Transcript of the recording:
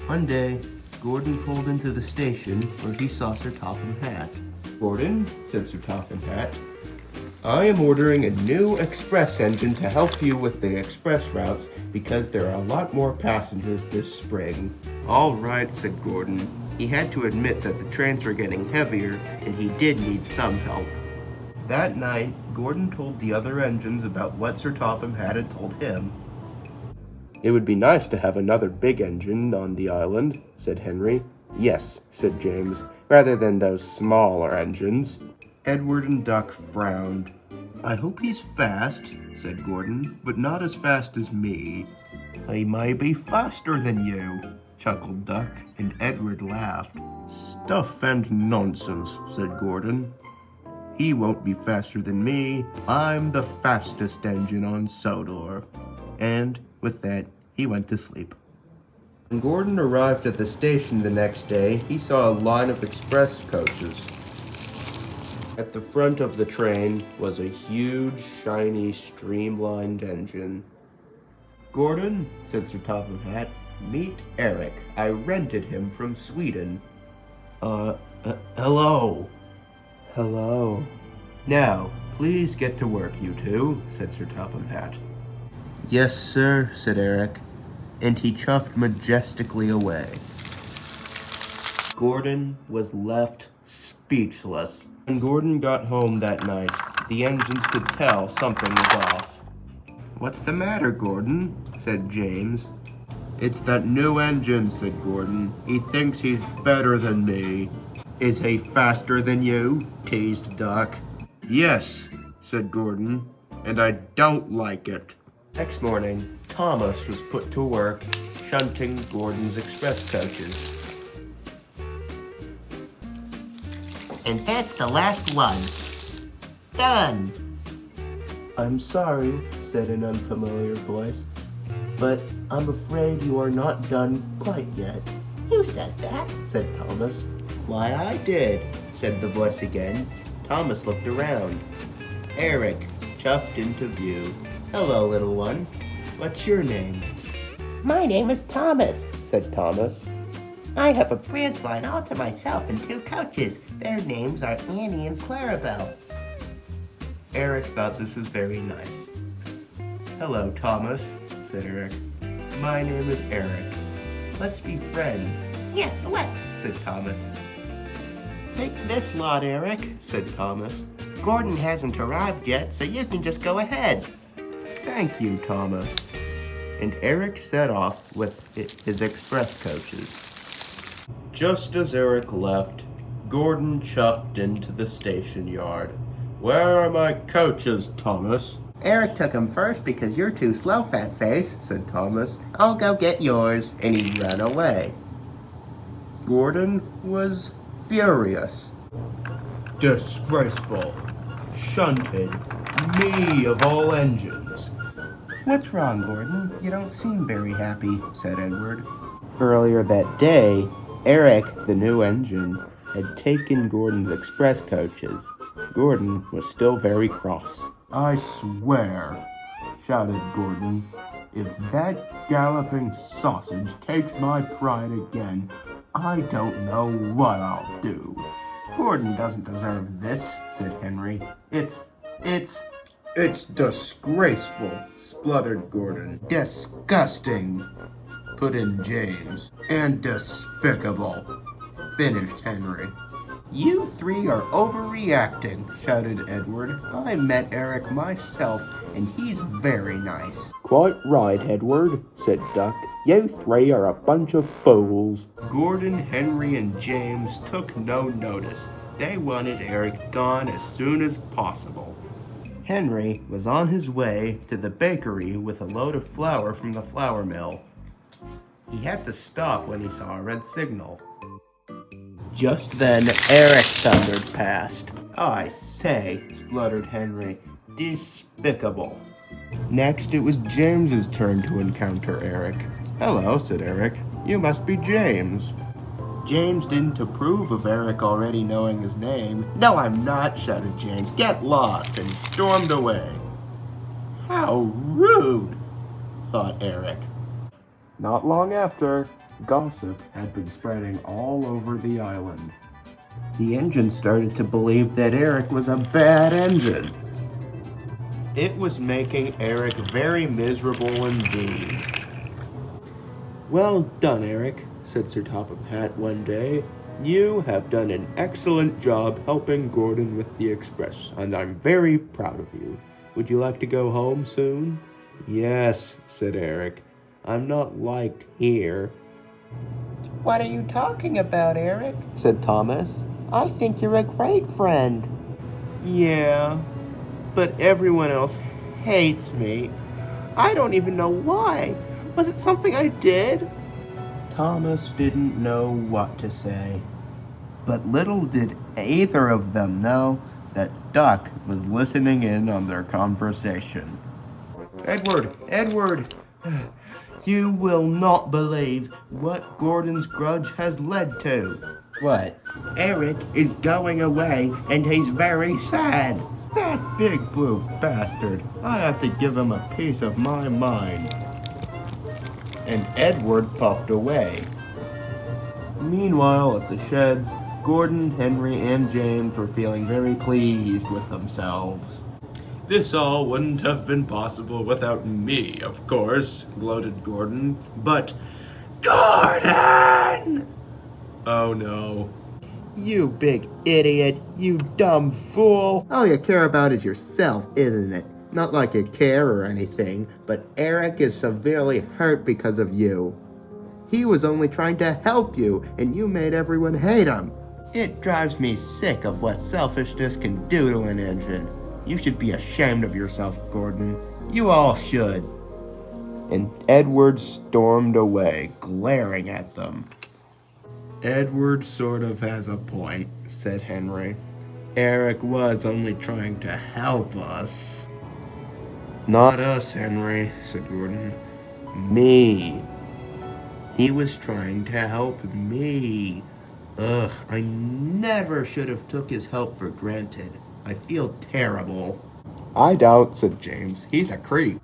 One day, Gordon pulled into the station where he saw Sir Topham Hatt. "Gordon," said Sir Topham Hatt, "I am ordering a new express engine to help you with the express routes because there are a lot more passengers this spring." "All right," said Gordon. He had to admit that the trains were getting heavier and he did need some help. That night, Gordon told the other engines about what Sir Topham had told him. "It would be nice to have another big engine on the island," said Henry. "Yes," said James, "rather than those smaller engines." Edward and Duck frowned. "I hope he's fast," said Gordon, "but not as fast as me." "He may be faster than you," chuckled Duck, and Edward laughed. "Stuff and nonsense," said Gordon. "He won't be faster than me. I'm the fastest engine on Sodor." And with that, he went to sleep. When Gordon arrived at the station the next day, he saw a line of express coaches. At the front of the train was a huge, shiny, streamlined engine. "Gordon," said Sir Topham Hatt, "meet Eric. I rented him from Sweden." Hello." "Hello." "Now, please get to work, you two," said Sir Topham Hatt. "Yes, sir," said Eric, and he chuffed majestically away. Gordon was left speechless. When Gordon got home that night, the engines could tell something was off. "What's the matter, Gordon?" said James. "It's that new engine," said Gordon. "He thinks he's better than me." "Is he faster than you?" teased Duck. "Yes," said Gordon, "and I don't like it." Next morning, Thomas was put to work shunting Gordon's express coaches. And that's the last one. Done. "I'm sorry," said an unfamiliar voice, "but I'm afraid you are not done quite yet." You said that. said Thomas. "Why, I did," said the voice again. Thomas looked around. Eric chuffed into view. "Hello, little one. What's your name?" My name is Thomas. said Thomas. I have a branch line all to myself and 2 coaches. Their names are Annie and Clarabelle. Eric thought this was very nice. "Hello, Thomas," said Eric. "My name is Eric. Let's be friends," Yes, let's. said Thomas. "Take this lot, Eric," said Thomas. Gordon hasn't arrived yet, so you can just go ahead. "Thank you, Thomas." And Eric set off with his express coaches. Just as Eric left, Gordon chuffed into the station yard. "Where are my coaches, Thomas?" Eric took him first because you're too slow, fat face, said Thomas, I'll go get yours. and he ran away. Gordon was furious. "Disgraceful. Shunted. Me of all engines." "What's wrong, Gordon? You don't seem very happy," said Edward. Earlier that day, Eric, the new engine, had taken Gordon's express coaches. Gordon was still very cross. "I swear," shouted Gordon, "if that galloping sausage takes my pride again, I don't know what I'll do." "Gordon doesn't deserve this," said Henry. It's disgraceful," spluttered Gordon. "Disgusting," put in James. "And despicable," finished Henry. "You 3 are overreacting," shouted Edward. "I met Eric myself, and he's very nice." "Quite right, Edward," said Duck. "You 3 are a bunch of fools." Gordon, Henry, and James took no notice. They wanted Eric gone as soon as possible. Henry was on his way to the bakery with a load of flour from the flour mill. He had to stop when he saw a red signal. Just then, Eric thundered past. "I say," spluttered Henry, "despicable." Next, it was James's turn to encounter Eric. "Hello," said Eric. "You must be James." James didn't approve of Eric already knowing his name. "No, I'm not," shouted James. "Get lost," and he stormed away. "How rude," thought Eric. Not long after, Gossip had been spreading all over the island. The engine started to believe that Eric was a bad engine. It was making Eric very miserable indeed. "Well done, Eric," said Sir Topham Hatt one day. "You have done an excellent job helping Gordon with the express, and I'm very proud of you. Would you like to go home soon?" "Yes," said Eric. "I'm not liked here." What are you talking about, Eric? Said Thomas. I think you're a great friend. "Yeah, but everyone else hates me. I don't even know why. Was it something I did?" Thomas didn't know what to say. But little did either of them know that Duck was listening in on their conversation. Edward! Edward! You will not believe what Gordon's grudge has led to. What? Eric is going away, and he's very sad. That big blue bastard. I have to give him a piece of my mind. And Edward puffed away. Meanwhile, at the sheds, Gordon, Henry, and James were feeling very pleased with themselves. "This all wouldn't have been possible without me, of course," gloated Gordon. "But Gordon!" Oh no. You big idiot. You dumb fool. All you care about is yourself, isn't it? Not like you care or anything, but Eric is severely hurt because of you. He was only trying to help you, and you made everyone hate him. It drives me sick of what selfishness can do to an engine. You should be ashamed of yourself, Gordon. You all should. And Edward stormed away, glaring at them. "Edward sort of has a point," said Henry. "Eric was only trying to help us." "Not us, Henry," said Gordon. "Me. He was trying to help me. Ugh, I never should have took his help for granted. I feel terrible." "I don't," said James. "He's a creep."